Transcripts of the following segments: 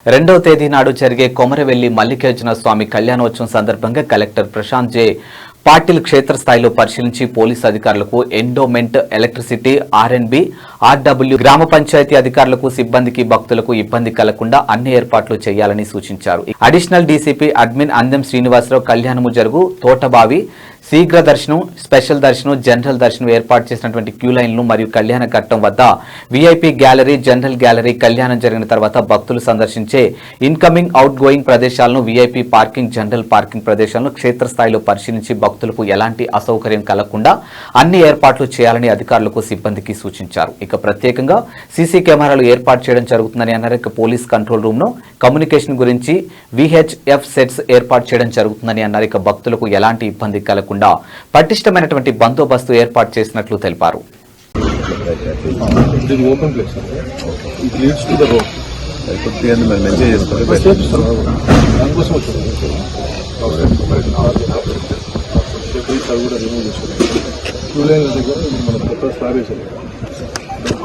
రెండవ తేదీ నాడు జరిగే కొమరవెల్లి మల్లికార్జున స్వామి కళ్యాణోత్సవం సందర్భంగా కలెక్టర్ ప్రశాంత్ జే పాటిల్ క్షేత్రస్థాయిలో పరిశీలించి పోలీసు అధికారులకు ఎండోమెంట్, ఎలక్ట్రిసిటీ, ఆర్ఎన్బి, ఆర్డబ్ల్యూ, గ్రామ పంచాయతీ అధికారులకు, సిబ్బందికి, భక్తులకు ఇబ్బంది కలగకుండా అన్ని ఏర్పాట్లు చేయాలని సూచించారు. అడిషనల్ డీసీపీ అడ్మిన్ అందెం శ్రీనివాసరావు కళ్యాణము జరుగు తోటబావి, శీఘ్ర దర్శనం, స్పెషల్ దర్శనం, జనరల్ దర్శనం ఏర్పాటు చేసినటువంటి క్యూ లైన్లు మరియు కళ్యాణ ఘట్టం వద్ద వీఐపీ గ్యాలరీ, జనరల్ గ్యాలరీ, కళ్యాణం జరిగిన తర్వాత భక్తులు సందర్శించే ఇన్కమింగ్, అవుట్ గోయింగ్ ప్రదేశాలను, వీఐపీ పార్కింగ్, జనరల్ పార్కింగ్ ప్రదేశాలను క్షేత్రస్థాయిలో పరిశీలించి భక్తులకు ఎలాంటి అసౌకర్యం కలగకుండా అన్ని ఏర్పాట్లు చేయాలని అధికారులకు, సిబ్బందికి సూచించారు. ఇక ప్రత్యేకంగా సీసీ కెమెరాలు ఏర్పాటు చేయడం జరుగుతుందని అన్నారు. ఇక పోలీస్ కంట్రోల్ రూమ్ ను కమ్యూనికేషన్ గురించి VHF సెట్స్ ఏర్పాటు చేయడం జరుగుతుందని అన్నారు. ఇక భక్తులకు ఎలాంటి ఇబ్బంది కలగకుండా పటిష్టమైనటువంటి బందోబస్తు ఏర్పాటు చేసినట్లు తెలిపారు.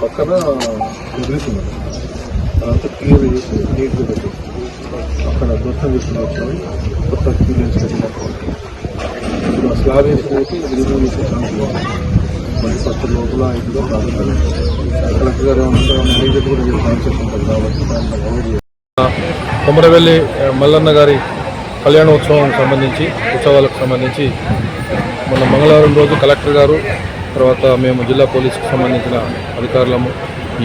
పక్కన అంతా క్లియర్ చేసి నీట్గా పెట్టి అక్కడ దర్శనం చేసుకుని కొత్త క్యూలెన్స్ పెట్టినట్టు స్లాబ్ వేసుకుంటే రిమూవ్ చేసే ఛాన్స్ మళ్ళీ ఫస్ట్ లోపల ఐదుగా బాగుంటుంది. కలెక్టర్ గారు ఏమంటే మేనేజర్ కూడా కాన్సెప్ట్ ఉంటుంది కాబట్టి దాన్ని అవాయిడ్ చేయాలి. కొమరవెల్లి మల్లన్న గారి కళ్యాణోత్సవం సంబంధించి ఉత్సవాలకు సంబంధించి మొన్న మంగళవారం రోజు కలెక్టర్ గారు, తర్వాత మేము జిల్లా పోలీసుకు సంబంధించిన అధికారులము,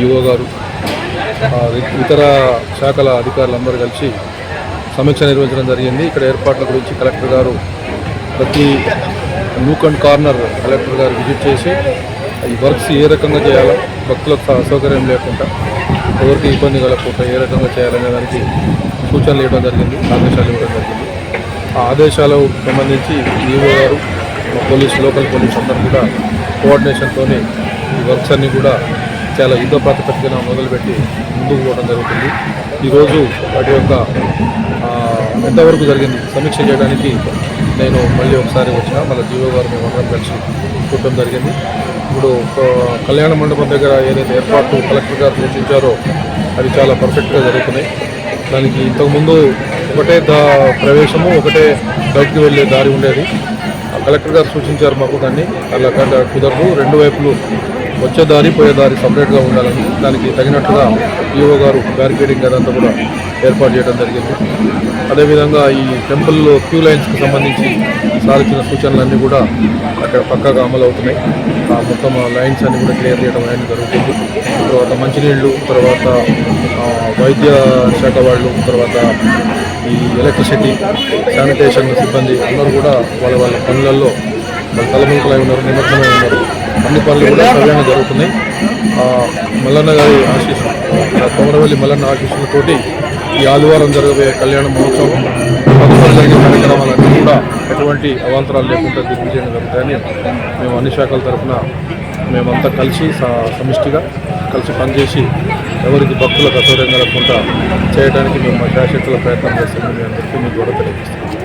ఈఓ గారు, ఇతర శాఖల అధికారులందరూ కలిసి సమీక్ష నిర్వహించడం జరిగింది. ఇక్కడ ఏర్పాట్ల గురించి కలెక్టర్ గారు ప్రతి నూక్ అండ్ కార్నర్ కలెక్టర్ గారు విజిట్ చేసి ఈ వర్క్స్ ఏ రకంగా చేయాలో, భక్తులకు అసౌకర్యం లేకుండా, ఎవరికి ఇబ్బంది కలగకుండా ఏ రకంగా చేయాలనే దానికి సూచనలు ఇవ్వడం జరిగింది, ఆదేశాలు ఇవ్వడం జరిగింది. ఆ ఆదేశాలకు సంబంధించి ఈఓ గారు, లోకల్ పోలీస్ అందరూ కూడా కోఆర్డినేషన్తో ఈ వర్క్స్ అన్నీ కూడా చాలా యుద్ధ ప్రాతిపదికన మొదలుపెట్టి ముందుకు పోవడం జరుగుతుంది. ఈరోజు వాటి యొక్క ఎంతవరకు జరిగింది సమీక్ష చేయడానికి నేను మళ్ళీ ఒకసారి వచ్చిన మళ్ళీ జీవో గారు మేమందరం కలిసి చూడటం జరిగింది. ఇప్పుడు కళ్యాణ మండపం దగ్గర ఏదైతే ఏర్పాట్లు కలెక్టర్ గారు సూచించారో అవి చాలా పర్ఫెక్ట్గా జరుగుతున్నాయి. దానికి ఇంతకుముందు ఒకటే ప్రవేశము, ఒకటే బయటికి వెళ్ళే దారి ఉండేది. కలెక్టర్ గారు సూచించారు మాకు దాన్ని అలా కుదరదు, రెండు వైపులు వచ్చే దారి, పోయే దారి సపరేట్గా ఉండాలని. దానికి తగినట్టుగా ఈఓ గారు బ్యారికేడింగ్ అదంతా కూడా ఏర్పాటు చేయడం జరిగింది. అదేవిధంగా ఈ టెంపుల్ క్యూ లైన్స్కి సంబంధించి సాధించిన సూచనలన్నీ కూడా అక్కడ పక్కాగా అమలు అవుతున్నాయి. మొత్తం లైన్స్ అన్ని కూడా క్లియర్ చేయడం అనేది జరుగుతుంది. తర్వాత మంచినీళ్ళు, తర్వాత వైద్య శాఖ వాళ్ళు, తర్వాత ఈ ఎలక్ట్రిసిటీ, శానిటేషన్ సిబ్బంది అందరూ కూడా వాళ్ళ వాళ్ళ పనులలో తలములకలై ఉన్నారు, నిమగ్నమై ఉన్నారు. అన్ని పనులు కూడా సవ్యంగా జరుగుతున్నాయి. మల్లన్న గారి ఆశీస్సు, కొమరవెల్లి మల్లన్న ఆశీస్సులతోటి ఈ ఆదివారం జరగబోయే కళ్యాణ మహోత్సవం, జరిగే కార్యక్రమాలన్నీ కూడా ఎటువంటి అవాంతరాలు లేకుండా దిగ్విజయంగా జరుగుతాయని మేము అన్ని శాఖల తరఫున మేమంతా కలిసి సమిష్టిగా కలిసి పనిచేసి ఎవరికి భక్తులకు అసౌకర్యం కలగకుండా చేయడానికి మేము మా శాశక్తుల ప్రయత్నం చేస్తున్నాం. మీ అందరికీ మీ ద్వారా తెలియజేస్తున్నాం.